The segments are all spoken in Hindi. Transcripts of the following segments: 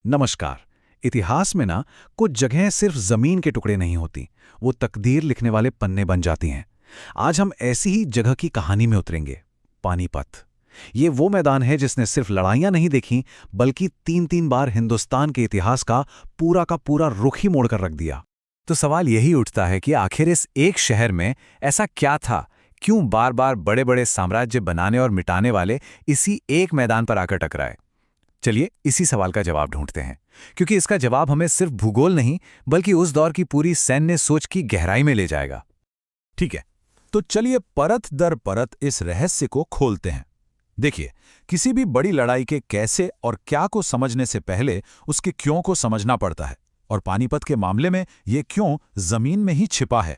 नमस्कार। इतिहास में ना कुछ जगहें सिर्फ जमीन के टुकड़े नहीं होती, वो तकदीर लिखने वाले पन्ने बन जाती हैं। आज हम ऐसी ही जगह की कहानी में उतरेंगे। पानीपत। ये वो मैदान है जिसने सिर्फ लड़ाइयां नहीं देखी, बल्कि तीन तीन बार हिंदुस्तान के इतिहास का पूरा रुख ही मोड़कर रख दिया। तो सवाल यही उठता है कि आखिर इस एक शहर में ऐसा क्या था, क्यों बार बार बड़े बड़े साम्राज्य बनाने और मिटाने वाले इसी एक मैदान पर आकर टकराए। चलिए इसी सवाल का जवाब ढूंढते हैं, क्योंकि इसका जवाब हमें सिर्फ भूगोल नहीं, बल्कि उस दौर की पूरी सैन्य सोच की गहराई में ले जाएगा। ठीक है, तो चलिए परत दर परत इस रहस्य को खोलते हैं। देखिए, किसी भी बड़ी लड़ाई के कैसे और क्या को समझने से पहले उसके क्यों को समझना पड़ता है, और पानीपत के मामले में ये क्यों जमीन में ही छिपा है।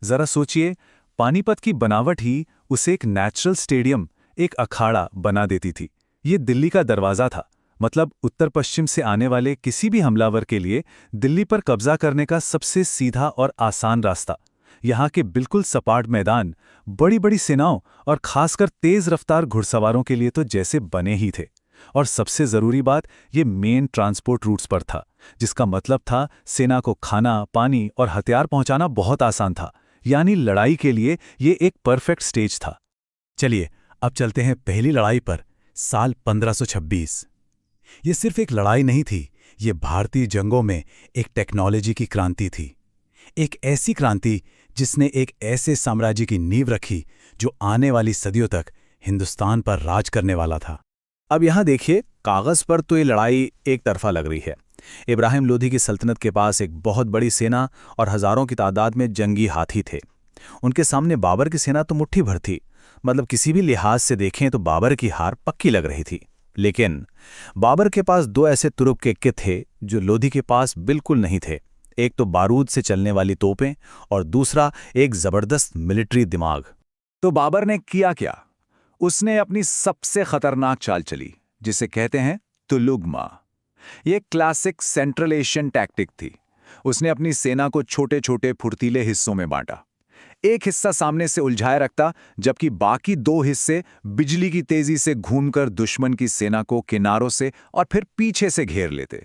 जरा सोचिए, पानीपत की बनावट ही उसे एक नेचुरल स्टेडियम, एक अखाड़ा बना देती थी। ये दिल्ली का दरवाज़ा था, मतलब उत्तर पश्चिम से आने वाले किसी भी हमलावर के लिए दिल्ली पर कब्जा करने का सबसे सीधा और आसान रास्ता। यहाँ के बिल्कुल सपाट मैदान बड़ी बड़ी सेनाओं और खासकर तेज रफ्तार घुड़सवारों के लिए तो जैसे बने ही थे। और सबसे ज़रूरी बात, ये मेन ट्रांसपोर्ट रूट्स पर था, जिसका मतलब था सेना को खाना, पानी और हथियार पहुंचाना बहुत आसान था। यानी लड़ाई के लिए ये एक परफेक्ट स्टेज था। चलिए अब चलते हैं पहली लड़ाई पर, साल 1526। ये सिर्फ एक लड़ाई नहीं थी, ये भारतीय जंगों में एक टेक्नोलॉजी की क्रांति थी। एक ऐसी क्रांति जिसने एक ऐसे साम्राज्य की नींव रखी जो आने वाली सदियों तक हिंदुस्तान पर राज करने वाला था। अब यहाँ देखिए, कागज़ पर तो ये लड़ाई एक तरफा लग रही है। इब्राहिम लोधी की सल्तनत के पास एक बहुत बड़ी सेना और हज़ारों की तादाद में जंगी हाथी थे। उनके सामने बाबर की सेना तो मुट्ठी भर थी। मतलब किसी भी लिहाज से देखें तो बाबर की हार पक्की लग रही थी। लेकिन बाबर के पास दो ऐसे तुरुप के कित थे जो लोधी के पास बिल्कुल नहीं थे। एक तो बारूद से चलने वाली तोपें और दूसरा एक जबरदस्त मिलिट्री दिमाग। तो बाबर ने किया क्या? उसने अपनी सबसे खतरनाक चाल चली, जिसे कहते हैं तुलुगमा। ये क्लासिक सेंट्रल एशियन टैक्टिक थी। उसने अपनी सेना को छोटे छोटे फुर्तीले हिस्सों में बांटा। एक हिस्सा सामने से उलझाए रखता, जबकि बाकी दो हिस्से बिजली की तेजी से घूमकर दुश्मन की सेना को किनारों से और फिर पीछे से घेर लेते।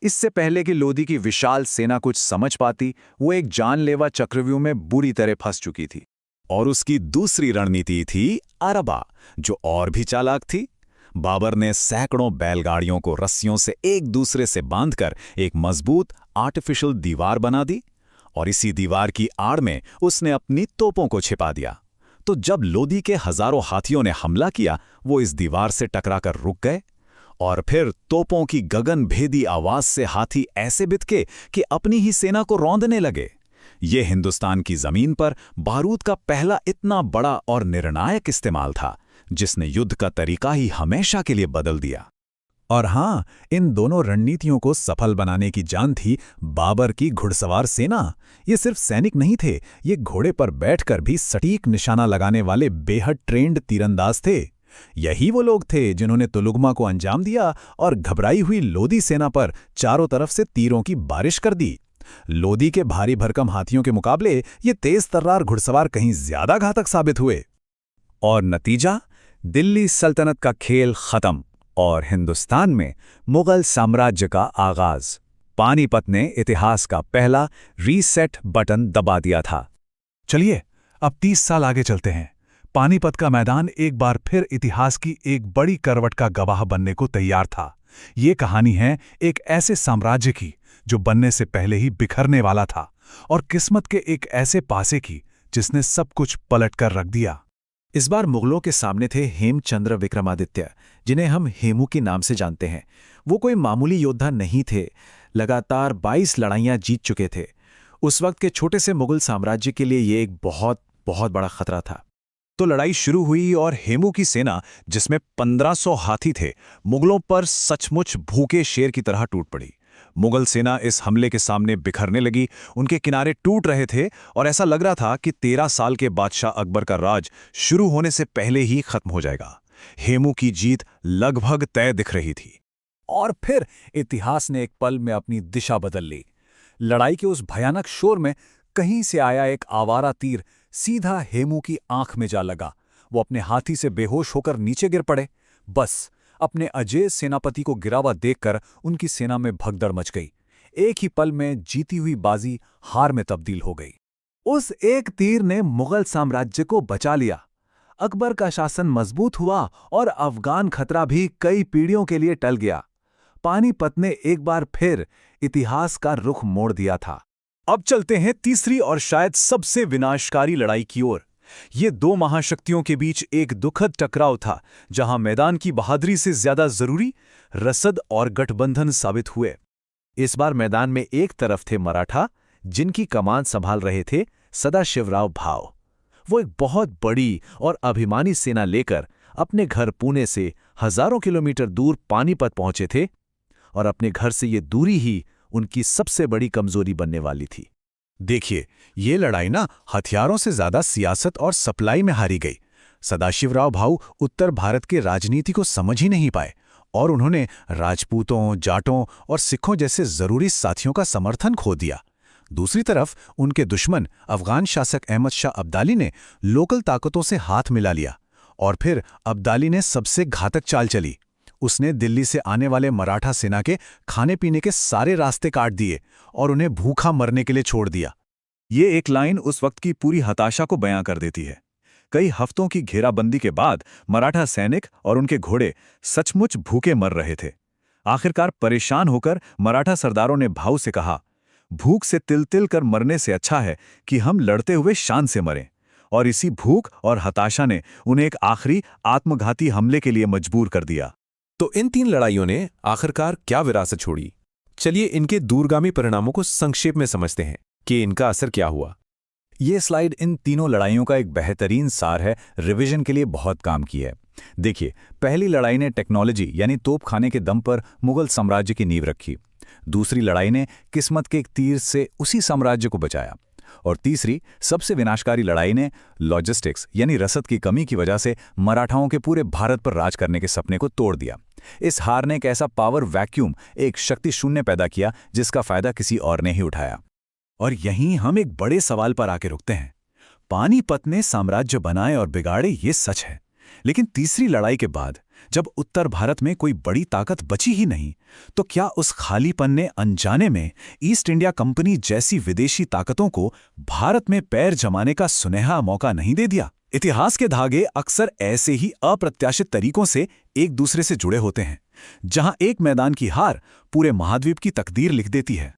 इससे पहले कि लोधी की विशाल सेना कुछ समझ पाती, वो एक जानलेवा चक्रव्यूह में बुरी तरह फंस चुकी थी। और उसकी दूसरी रणनीति थी अरबा, जो और भी चालाक थी। बाबर ने सैकड़ों बैलगाड़ियों को रस्सियों से एक दूसरे से बांधकर एक मजबूत आर्टिफिशियल दीवार बना दी, और इसी दीवार की आड़ में उसने अपनी तोपों को छिपा दिया। तो जब लोधी के हजारों हाथियों ने हमला किया, वो इस दीवार से टकराकर रुक गए, और फिर तोपों की गगनभेदी आवाज से हाथी ऐसे बितके कि अपनी ही सेना को रौंदने लगे। ये हिंदुस्तान की जमीन पर बारूद का पहला इतना बड़ा और निर्णायक इस्तेमाल था, जिसने युद्ध का तरीका ही हमेशा के लिए बदल दिया। और हां, इन दोनों रणनीतियों को सफल बनाने की जान थी बाबर की घुड़सवार सेना। ये सिर्फ सैनिक नहीं थे, ये घोड़े पर बैठकर भी सटीक निशाना लगाने वाले बेहद ट्रेंड तीरंदाज थे। यही वो लोग थे जिन्होंने तुलुगमा को अंजाम दिया और घबराई हुई लोधी सेना पर चारों तरफ से तीरों की बारिश कर दी। लोधी के भारी भरकम हाथियों के मुकाबले ये तेज तर्रार घुड़सवार कहीं ज्यादा घातक साबित हुए। और नतीजा, दिल्ली सल्तनत का खेल खत्म और हिंदुस्तान में मुगल साम्राज्य का आगाज। पानीपत ने इतिहास का पहला रीसेट बटन दबा दिया था। चलिए अब 30 साल आगे चलते हैं। पानीपत का मैदान एक बार फिर इतिहास की एक बड़ी करवट का गवाह बनने को तैयार था। ये कहानी है एक ऐसे साम्राज्य की जो बनने से पहले ही बिखरने वाला था, और किस्मत के एक ऐसे पासे की जिसने सब कुछ पलट कर रख दिया। इस बार मुगलों के सामने थे हेमचंद्र विक्रमादित्य, जिन्हें हम हेमू के नाम से जानते हैं। वो कोई मामूली योद्धा नहीं थे, लगातार 22 लड़ाइयां जीत चुके थे। उस वक्त के छोटे से मुगल साम्राज्य के लिए ये एक बहुत बहुत बड़ा खतरा था। तो लड़ाई शुरू हुई और हेमू की सेना, जिसमें 1500 हाथी थे, मुगलों पर सचमुच भूखे शेर की तरह टूट पड़ी। मुगल सेना इस हमले के सामने बिखरने लगी, उनके किनारे टूट रहे थे और ऐसा लग रहा था कि 13 साल के बादशाह अकबर का राज शुरू होने से पहले ही खत्म हो जाएगा। हेमू की जीत लगभग तय दिख रही थी। और फिर इतिहास ने एक पल में अपनी दिशा बदल ली। लड़ाई के उस भयानक शोर में कहीं से आया एक आवारा तीर सीधा हेमू की आंख में जा लगा। वो अपने हाथी से बेहोश होकर नीचे गिर पड़े। बस अपने अजेय सेनापति को गिरा हुआ देखकर उनकी सेना में भगदड़ मच गई। एक ही पल में जीती हुई बाजी हार में तब्दील हो गई। उस एक तीर ने मुगल साम्राज्य को बचा लिया। अकबर का शासन मजबूत हुआ और अफगान खतरा भी कई पीढ़ियों के लिए टल गया। पानीपत ने एक बार फिर इतिहास का रुख मोड़ दिया था। अब चलते हैं तीसरी और शायद सबसे विनाशकारी लड़ाई की ओर। ये दो महाशक्तियों के बीच एक दुखद टकराव था, जहां मैदान की बहादुरी से ज्यादा जरूरी रसद और गठबंधन साबित हुए। इस बार मैदान में एक तरफ थे मराठा, जिनकी कमान संभाल रहे थे सदाशिवराव भाऊ। वो एक बहुत बड़ी और अभिमानी सेना लेकर अपने घर पुणे से हजारों किलोमीटर दूर पानीपत पहुंचे थे, और अपने घर से ये दूरी ही उनकी सबसे बड़ी कमजोरी बनने वाली थी। देखिए, ये लड़ाई ना हथियारों से ज्यादा सियासत और सप्लाई में हारी गई। सदाशिवराव भाऊ उत्तर भारत के राजनीति को समझ ही नहीं पाए, और उन्होंने राजपूतों, जाटों और सिखों जैसे जरूरी साथियों का समर्थन खो दिया। दूसरी तरफ उनके दुश्मन अफगान शासक अहमद शाह अब्दाली ने लोकल ताकतों से हाथ मिला लिया, और फिर अब्दाली ने सबसे घातक चाल चली। उसने दिल्ली से आने वाले मराठा सेना के खाने पीने के सारे रास्ते काट दिए और उन्हें भूखा मरने के लिए छोड़ दिया। ये एक लाइन उस वक्त की पूरी हताशा को बयां कर देती है। कई हफ्तों की घेराबंदी के बाद मराठा सैनिक और उनके घोड़े सचमुच भूखे मर रहे थे। आखिरकार परेशान होकर मराठा सरदारों ने भाऊ से कहा, भूख से तिल तिल कर मरने से अच्छा है कि हम लड़ते हुए शान से मरें। और इसी भूख और हताशा ने उन्हें एक आखिरी आत्मघाती हमले के लिए मजबूर कर दिया। तो इन तीन लड़ाइयों ने आखिरकार क्या विरासत छोड़ी? चलिए इनके दूरगामी परिणामों को संक्षेप में समझते हैं कि इनका असर क्या हुआ। ये स्लाइड इन तीनों लड़ाइयों का एक बेहतरीन सार है, रिवीजन के लिए बहुत काम की है। देखिए, पहली लड़ाई ने टेक्नोलॉजी यानी तोपखाने के दम पर मुगल साम्राज्य की नींव रखी। दूसरी लड़ाई ने किस्मत के एक तीर से उसी साम्राज्य को बचाया। और तीसरी, सबसे विनाशकारी लड़ाई ने लॉजिस्टिक्स यानी रसद की कमी की वजह से मराठाओं के पूरे भारत पर राज करने के सपने को तोड़ दिया। इस हार ने एक ऐसा पावर वैक्यूम, एक शक्ति शून्य पैदा किया जिसका फायदा किसी और ने ही उठाया। और यहीं हम एक बड़े सवाल पर आके रुकते हैं। पानीपत ने साम्राज्य बनाए और बिगाड़े, ये सच है, लेकिन तीसरी लड़ाई के बाद जब उत्तर भारत में कोई बड़ी ताकत बची ही नहीं, तो क्या उस खालीपन ने अनजाने में ईस्ट इंडिया कंपनी जैसी विदेशी ताकतों को भारत में पैर जमाने का सुनहरा मौका नहीं दे दिया? इतिहास के धागे अक्सर ऐसे ही अप्रत्याशित तरीकों से एक दूसरे से जुड़े होते हैं, जहां एक मैदान की हार पूरे महाद्वीप की तकदीर लिख देती है।